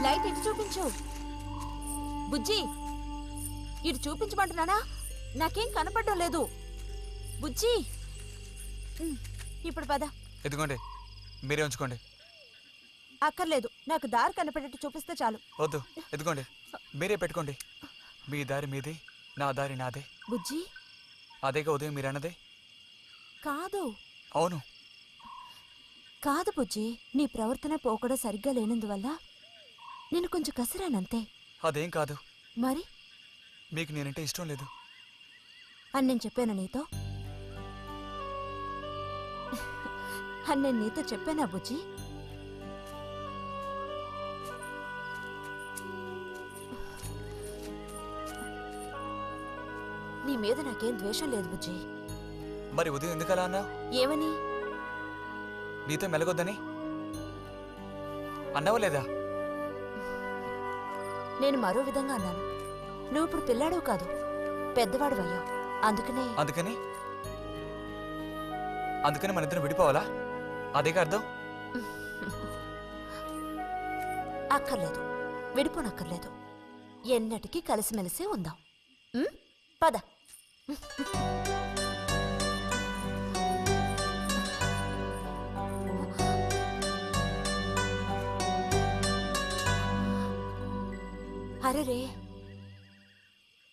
Light ఇటు చూపించు. బుజ్జి, ఇటు చూపించమంటున్నానా? నాకేం కనపడడం లేదు. బుజ్జి, ఇప్పుడు పద. ఎదుగోండి, మీరే ఉంచుకోండి. అక్కర్లేదు, నాకు దారి కనపడేట్టు చూపిస్తే చాలు. వద్దు, ఎదుగోండి, మీరే పెట్టుకోండి. మీ దారి మీదే, నా దారి నాదే. బుజ్జి, అదేగా ఉదయం మీరన్నదే. కాదు. అవును. కాదు బుజ్జి, నీ ప్రవర్తన పోకడ సరిగ్గా లేనందువల్ల నేను కొంచెం కసిరానంతే. అదేం కాదు. మరి మీకు నేనంటే ఇష్టం లేదు అని నేను చెప్పాను నీతో? అని నేను నీతో చెప్పానా బుజ్జి? నీ మీద నాకేం ద్వేషం లేదు బుజ్జి. మరి ఉదయం ఎందుకలా అన్నావు? ఏమని? నీతో మెలగొద్దని అన్నావా లేదా? నేను మరో విధంగా అన్నాను. నువ్వు ఇప్పుడు పిల్లాడవు కాదు, పెద్దవాడు అయ్యావు. అందుకని అందుకని మన ఇద్దరం విడిపోవాలా? అదేగా అర్థం? అక్కర్లేదు, విడిపోనక్కర్లేదు. ఎన్నటికీ కలిసిమెలిసి ఉందాం. పద. అరెరే,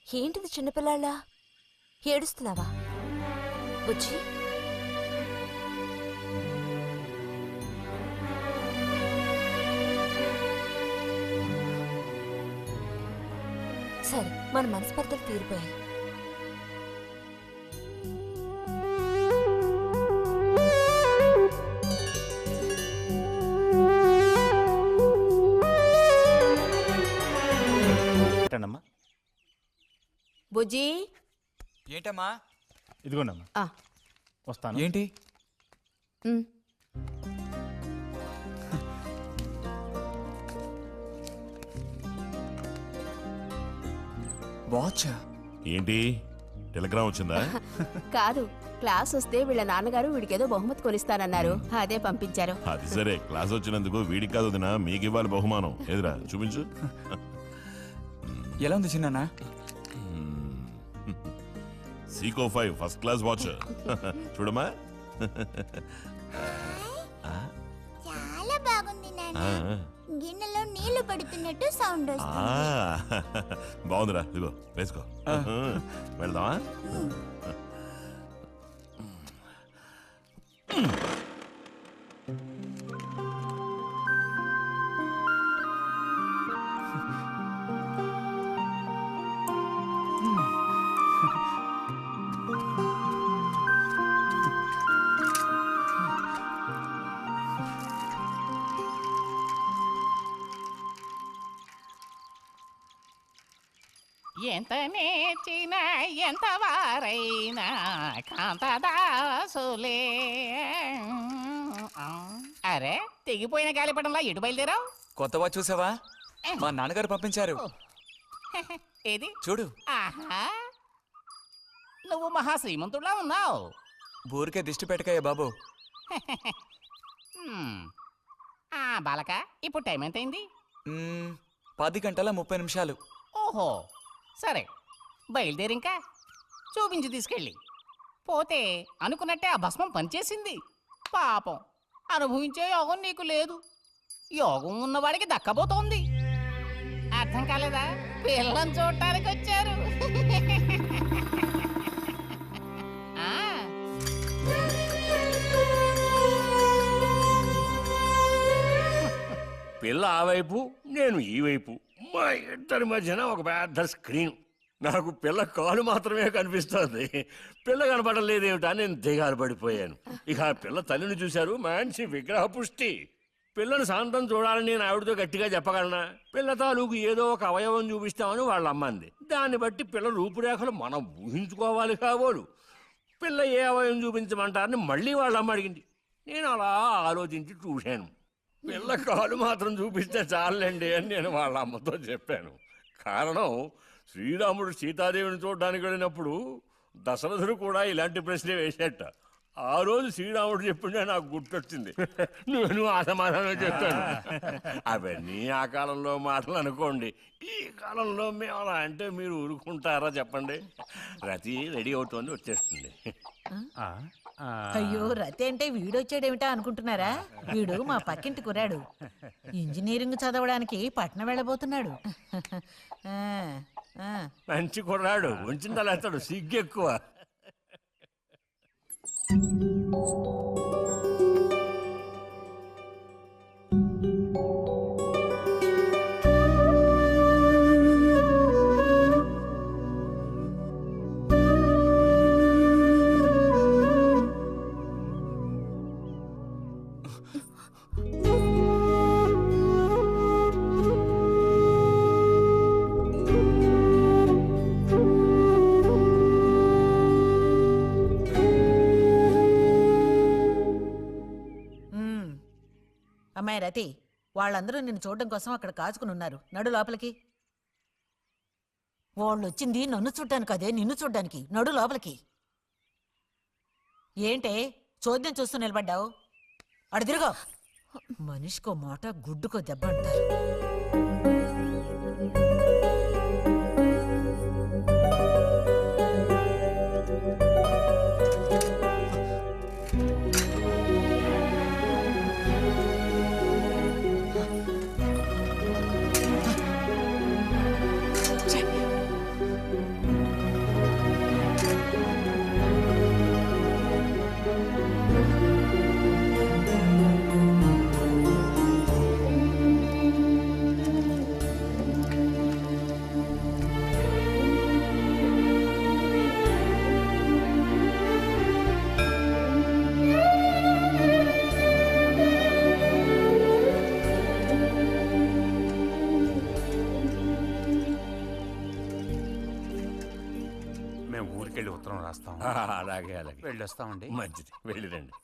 ఏంటిది చిన్నపిల్లాళ్ళ ఏడుస్తున్నావా బుజ్జి? సరే, మన మనస్పర్ధలు తీరిపోయాయి. బుజ్జి, ఏంటమ్మా? ఇదిగోండమ్మా, వస్తాను. ఏంటి? వాచ్ ఏంటి? టెలిగ్రామ్ వచ్చిందా? కాదు, క్లాస్ వస్తే వీళ్ళ నాన్నగారు వీడికేదో బహుమతి కొనిస్తానన్నారు, అదే పంపించారు. అది సరే, క్లాస్ వచ్చినందుకు వీడికి కాదు వదినా, మీకు ఇవ్వాలి బహుమానం. ఎదురా చూపించు. ఎలా ఉంది చిన్న? Seeko 5 first class watch. చూడమ్మా. చాలా బాగుంది నాన్న. గిన్నెలో నీళ్లు పడుతున్నట్టు సౌండ్ వస్తుంది. బాగుందిరా, ఇదిగో వేసుకో. వెళ్దామా? ఎంత నేర్చిన ఎంత వారైనా కాంతదాసులే. అరే, తెగిపోయిన గాలిపటంలా ఎటు బయలుదేరావు? కొత్త వాచ్ చూసావా? మా నాన్నగారు పంపించారు. ఏది చూడు. ఆహా, నువ్వు మహా శ్రీమంతుడులా ఉన్నావు. ఊరికే దిష్టి పెట్టకాయ బాబు. బాలక, ఇప్పుడు టైం ఎంతైంది? 10:30 ఓహో, సరే, బయలుదేరి ఇంకా చూపించి తీసుకెళ్ళి. పోతే అనుకున్నట్టే ఆ భస్మం పనిచేసింది. పాపం, అనుభవించే యోగం నీకు లేదు. యోగం ఉన్నవాడికి దక్కబోతోంది. అర్థం కాలేదా? పిల్లని చూడటానికి వచ్చారు. పిల్ల ఆ వైపు, నేను ఈ వైపు, మా ఇద్దరి మధ్యన ఒక పెద్ద స్క్రీన్. నాకు పిల్ల కాలు మాత్రమే కనిపిస్తోంది. పిల్ల కనపడలేదేమిటా నేను దిగాలు పడిపోయాను. ఇక ఆ పిల్ల తల్లిని చూశారు, మంచి విగ్రహ పుష్టి. పిల్లను శాంతం చూడాలని నేను ఆవిడతో గట్టిగా చెప్పగలనా? పిల్ల తాలూకు ఏదో ఒక అవయవం చూపిస్తామని వాళ్ళ అమ్మంది. దాన్ని బట్టి పిల్ల రూపురేఖలు మనం ఊహించుకోవాలి కాబోలు. పిల్ల ఏ అవయవం చూపించమంటారని మళ్ళీ వాళ్ళ అమ్మ అడిగింది. నేను అలా ఆలోచించి చూశాను. పిల్ల కాలు మాత్రం చూపిస్తే చాలండి అని నేను వాళ్ళ అమ్మతో చెప్పాను. కారణం, శ్రీరాముడు సీతాదేవిని చూడడానికి వెళ్ళినప్పుడు దశరథుడు కూడా ఇలాంటి ప్రశ్నే వేసేట. ఆ రోజు శ్రీరాముడు చెప్పిండే నాకు గుర్తొచ్చింది. నేను ఆ సమాధానం చెప్తాను. అవన్నీ ఆ కాలంలో మాటలు అనుకోండి. ఈ కాలంలో మేము అలా అంటే మీరు ఊరుకుంటారా చెప్పండి? రతి రెడీ అవుతోంది, వచ్చేస్తుంది. అయ్యో రతి అంటే వీడొచ్చాడేమిటా అనుకుంటున్నారా? వీడు మా పక్కింటి కుర్రాడు. ఇంజనీరింగ్ చదవడానికి పట్నం వెళ్ళబోతున్నాడు. ఆ, ఆ. మంచి కుర్రాడు, ఉంచిందా లేస్తాడు, సిగ్గు ఎక్కువ. అమ్మాయి రతి, వాళ్ళందరూ నిన్ను చూడడం కోసం అక్కడ కాచుకుని ఉన్నారు. నడు లోపలికి. వాళ్ళు వచ్చింది నన్ను చూడ్డానికి అదే, నిన్ను చూడ్డానికి. నడు లోపలికి. ఏంటే చోద్యం చూస్తూ నిలబడ్డావు? అడు తిరుగు. మనిషికో మాట, గుడ్డుకో దెబ్బ అంటారు. మేము ఊరికెళ్ళి ఉత్తరం రాస్తాం. అలాగే అలాగే, వెళ్ళొస్తామండి. మంచిది, వెళ్ళిరండి.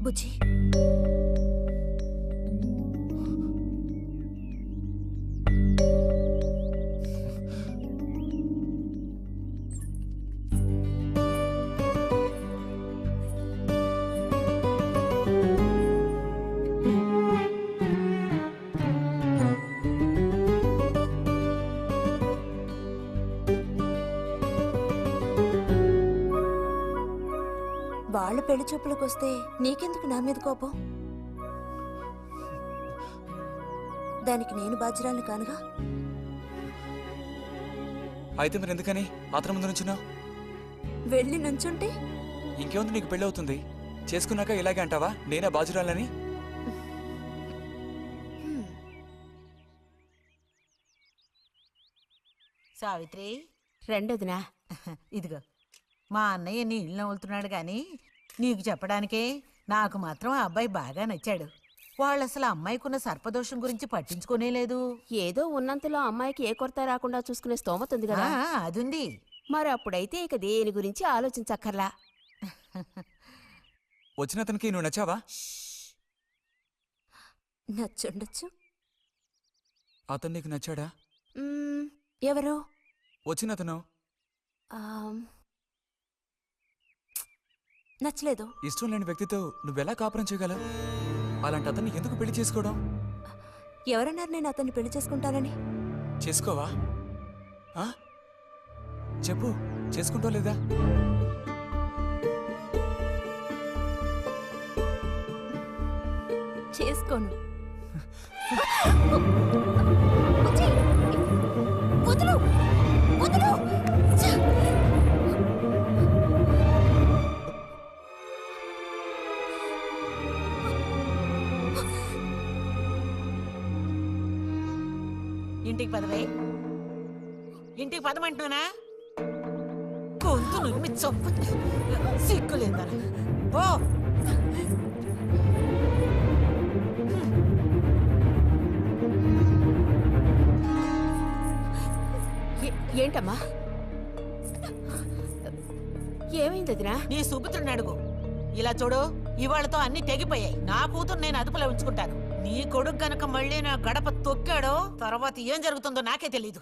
బుజ్జి, వాళ్ళ పెళ్లి చూపులకు వస్తే నీకెందుకు నా మీద కోపం? దానికి నేను బాధ్యురాలు కానుగా. అయితే మరి ఎందుకని అతని ముందు నుంచున్నావు? వెళ్ళి నుంచుంటే ఇంకేముంది, నీకు పెళ్ళి అవుతుంది. చేసుకున్నాక ఇలాగే అంటావా నేనే బాధ్యురాలని? సావిత్రి, రెండోదినా. ఇదిగో మా అన్నయ్య నీ ఇల్లు నవ్వులుతున్నాడు గాని నీకు చెప్పడానికే. నాకు మాత్రం ఆ అబ్బాయి బాగా నచ్చాడు. వాళ్ళు అసలు అమ్మాయికున్న సర్పదోషం గురించి పట్టించుకోనే లేదు. ఏదో ఉన్నంతలో అమ్మాయికి ఏ కొరత రాకుండా చూసుకునే స్తోమత ఉంది కదా. అదుంది. మరి అప్పుడైతే ఇక దేని గురించి ఆలోచించక్కర్లా. వచ్చిన అతనికి నువ్వు నచ్చావా? నచ్చుండొచ్చు. అతను నీకు నచ్చాడా? ఎవరు? వచ్చిన అతను నచ్చలేదు. ఇష్టం లేని వ్యక్తితో నువ్వెలా కాపురం చేయగలవు? అలాంటి అతన్ని ఎందుకు పెళ్లి చేసుకోవడం? ఎవరన్నారు నేను అతన్ని పెళ్లి చేసుకుంటానని? చేసుకోవా? చెప్పు, చేసుకుంటావు లేదా? చేసుకోను. వదలు! వదలు! ఇంటికి పదవే. ఇంటికి పదమంటున్నానా? గొంతు నువ్వు చొప్పు సిగ్గులేదా? ఓ ఏంటమ్మా? ఏమైంది వదినా? నీ సుపుత్రుని అడుగు. ఇలా చూడు, ఇవాళతో అన్ని తెగిపోయాయి. నా కూతురు నేను అదుపులో ఉంచుకుంటాను. నీ కొడుకు గనక మళ్ళీ నా గడప తొక్కాడో తర్వాత ఏం జరుగుతుందో నాకే తెలీదు.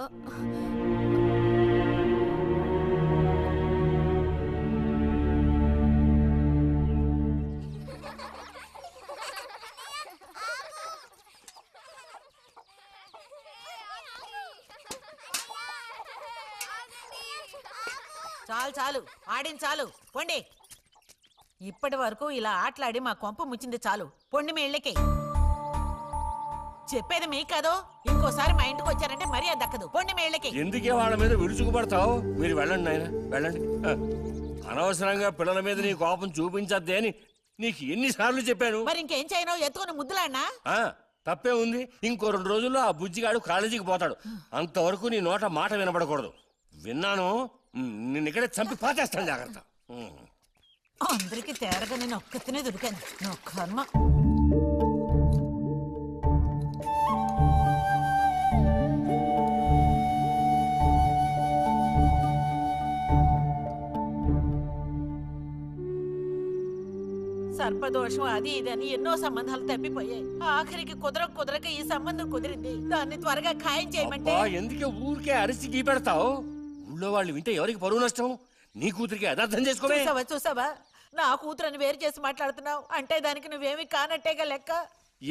చాలు చాలు, ఆడింది చాలు, పొండి. ఇప్పటి వరకు ఇలా ఆటలాడి మా కొంప ముచ్చింది చాలు. పొండి మీ ఇళ్ళకి. చెప్పేది మీ కాదు, ఇంకోసారి మా ఇంటికి వచ్చారంటే మరీ అది దక్కదు. పొండి మీ ఇళ్ళకి. ఎందుకే వాళ్ళ మీద విరుచుకుపడతావు? మీరు వెళ్ళండి నాయన, వెళ్ళండి. అనవసరంగా పిల్లల మీద నీ కోపం చూపించద్దే అని నీకు ఎన్నిసార్లు చెప్పాను. మరి ఇంకేం చేయను? ఎత్తుకుని ముద్దులాడినా? తప్పే ఉంది. ఇంకో 2 రోజుల్లో ఆ బుజ్జిగాడు కాలేజీకి పోతాడు. అంతవరకు నీ నోట మాట వినపడకూడదు. విన్నాను, నిన్ను ఇక్కడే చంపి పాచేస్తాను. జాగ్రత్త. అందరికి తేరగా నేను ఒక్కతినే దొరికాను. నా కర్మ. సర్పదోషం అది ఇదని ఎన్నో సంబంధాలు తప్పిపోయాయి. ఆఖరికి కుదరక ఈ సంబంధం కుదిరింది. దాన్ని త్వరగా ఖాయం చేయమంటే. ఎందుకే ఊరికే అరిసి గీ పెడతావు? ఊళ్ళో వాళ్ళు వింటే ఎవరికి పరువు నష్టం? నీ కూతురికి అదర్థం చేసుకోవే. చూసావా నా కూతురని వేరు చేసి మాట్లాడుతున్నావు అంటే దానికి నువ్వేమీ కానట్టేగా లెక్క.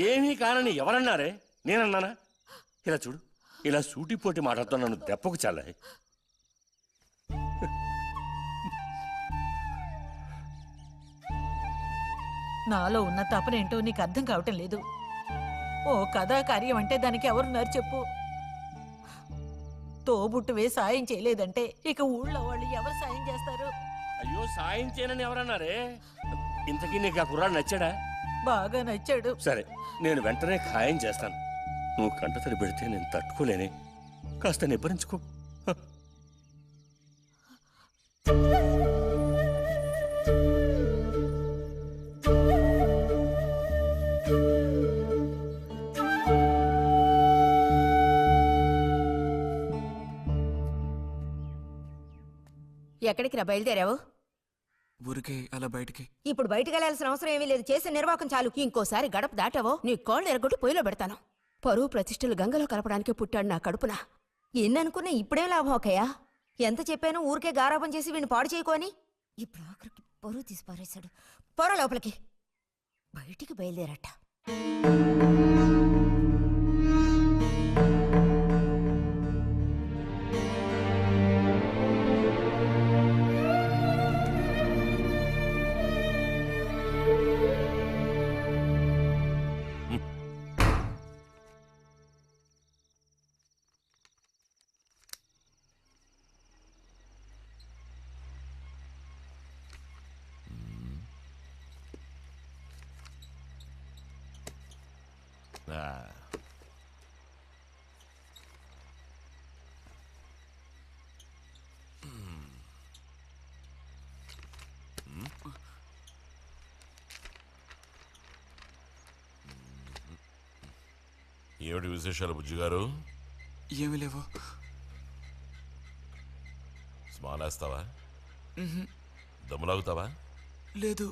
ఏమీ కానని ఎవరన్నారే? నేనన్నానా? ఇలా చూడు, ఇలా సూటిపోటి మాటలతో నన్ను దెప్పకు చాలాయి. నాలో ఉన్న తపనేంటో నీకు అర్థం కావటం లేదు. ఓ కథా కార్యం అంటే దానికి ఎవరున్నారు చెప్పు? తోబుట్టువే సాయం చేయలేదంటే ఇక ఊళ్ళో వాళ్ళు ఎవరు సాయం చేస్తారు? అయ్యో, సాయం చేయనని ఎవరన్నారే? ఇంతకీ నీకు ఆ కుర్రాడు నచ్చాడా? బాగా నచ్చాడు. సరే, నేను వెంటనే ఖాయం చేస్తాను. నువ్వు కంటతడి పెడితే నేను తట్టుకోలేనే. కాస్త నిబ్బరించుకో. ఎక్కడికి రా బయలుదేరావు? ఊరికే అలా బయటికి. ఇప్పుడు బయటికి వెళ్ళాల్సిన అవసరం ఏమీ లేదు. చేసే నిర్వాహకం చాలు. ఇంకోసారి గడప దాటావో నీ కోళ్ళు ఎరగొట్టి పొయ్యిలో పెడతాను. పరువు ప్రతిష్టలు గంగలో కలపడానికి పుట్టాడు నా కడుపున. ఎన్ననుకున్నా ఇప్పుడే లాభం ఒకయ్యా. ఎంత చెప్పాను ఊరికే గారాబం చేసి వీడిని పాడు చేయకోని. ఇప్పుడు ఆఖరికి పరువు తీసి పారేశాడు. పొర లోపలికి. బయటికి బయలుదేరట. ఏమిటి విశేషాలు బుజ్జిగారు? ఏమీ లేవు. స్మాలేస్తావా? దమ్ములాగుతావా? లేదు.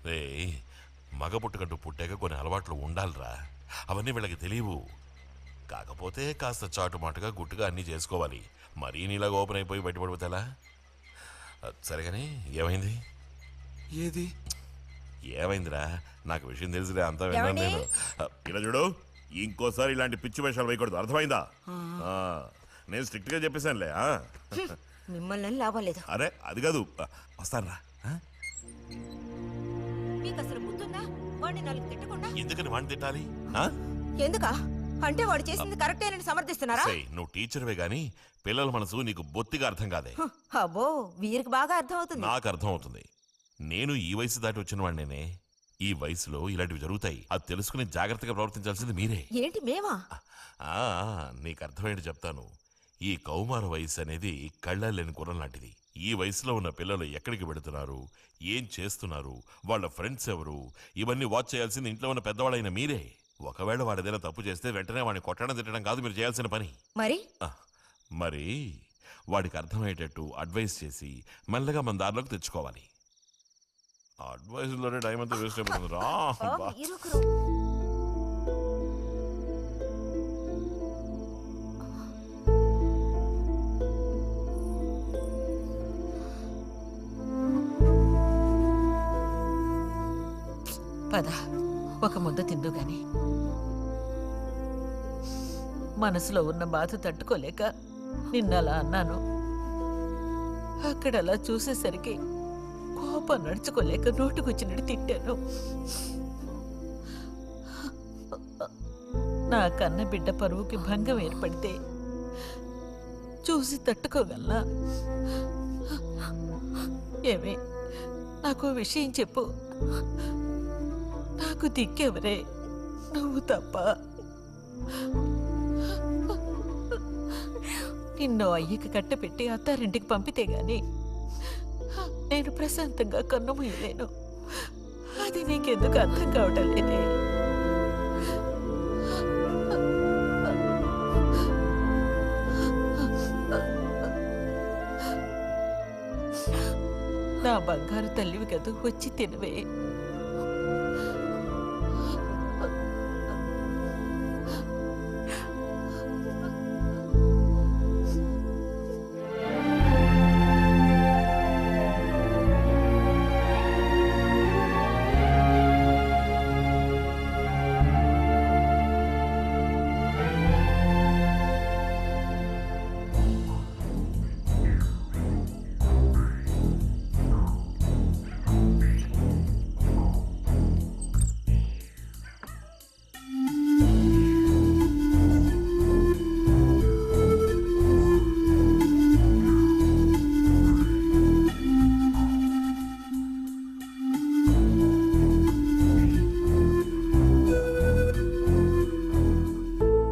రే, మగ పుట్టుకంటూ పుట్టాక కొన్ని అలవాట్లు ఉండాలిరా. అవన్నీ వీళ్ళకి తెలియవు. కాకపోతే కాస్త చాటుమాటుగా గుట్టుగా అన్నీ చేసుకోవాలి. మరీ నీలాగా ఓపెన్ అయిపోయి బయటపడిపోతేలా? సరే కానీ ఏమైంది? ఏది ఏమైందిరా? నాకు విషయం తెలిసిలే, అంతా విన్నాను నేను. ఇలా చూడు, ఇంకోసారి ఇలాంటి పిచ్చి వేషాలు వేయకూడదు, అర్థమైందా? నేను స్ట్రిక్ట్ గా చెప్పేశానులే. మిమ్మల్ని లాభం లేదు. అరే అది కాదు, వస్తానురా. మీకు అసలు బుద్ధుందా? వాడిని 4 తిట్టకుండా. ఎందుకని వాడిని తిట్టాలి? ఎందుకా? అంటే వాడు చేసింది కరెక్టేనని సమర్థిస్తున్నారా? నువ్వు టీచర్వే గాని పిల్లల మనసు నీకు బొత్తిగా అర్థం కాదే. అబ్బో, వీరికి బాగా అర్థం అవుతుంది. నాకు అర్థం అవుతుంది. నేను ఈ వయసు దాటి వచ్చిన వాడినేనే. ఈ వయసులో ఇలాంటివి జరుగుతాయి. అది తెలుసుకుని జాగ్రత్తగా ప్రవర్తించాల్సింది మీరే. ఏంటి మేమా? ఆ, నీకు అర్థమేంటి చెప్తాను. ఈ కౌమార వయసు అనేది కళ్ళలేని గుర్రం లాంటిది. ఈ వయసులో ఉన్న పిల్లలు ఎక్కడికి వెళుతున్నారు, ఏం చేస్తున్నారు, వాళ్ళ ఫ్రెండ్స్ ఎవరు, ఇవన్నీ వాచ్ చేయాల్సింది ఇంట్లో ఉన్న పెద్దవాళ్ళైన మీరే. ఒకవేళ వాడేదైనా తప్పు చేస్తే వెంటనే వాడిని కొట్టడం తిట్టడం కాదు మీరు చేయాల్సిన పని. మరి మరి వాడికి అర్థమయ్యేటట్టు అడ్వైస్ చేసి మెల్లగా మన దారిలోకి తెచ్చుకోవాలి. అడ్వైస్లోనే టైం అంతా వేస్ట్ అయిపోతుంది రా. మీరొకరు. పద ఒక ముద్ద తిందు గాని. మనసులో ఉన్న బాధ తట్టుకోలేక నిన్నలా అన్నాను. అక్కడలా చూసేసరికి కోపం నడుచుకోలేక నోటుకొచ్చినట్టు తిట్టాను. నా కన్న బిడ్డ పరువుకి భంగం ఏర్పడితే చూసి తట్టుకోగలనా? ఏమే, నాకు విషయం చెప్పు. నాకు దిక్కెవరే? నువ్వు తప్ప. నిన్నో అయ్యకి కట్టపెట్టి అత్తారింటికి పంపితే గాని నేను ప్రశాంతంగా కన్ను మూయలేను. అది నీకెందుకు అర్థం కావటం లేదే? నా బంగారు తల్లివి కదూ, వచ్చి తినవే.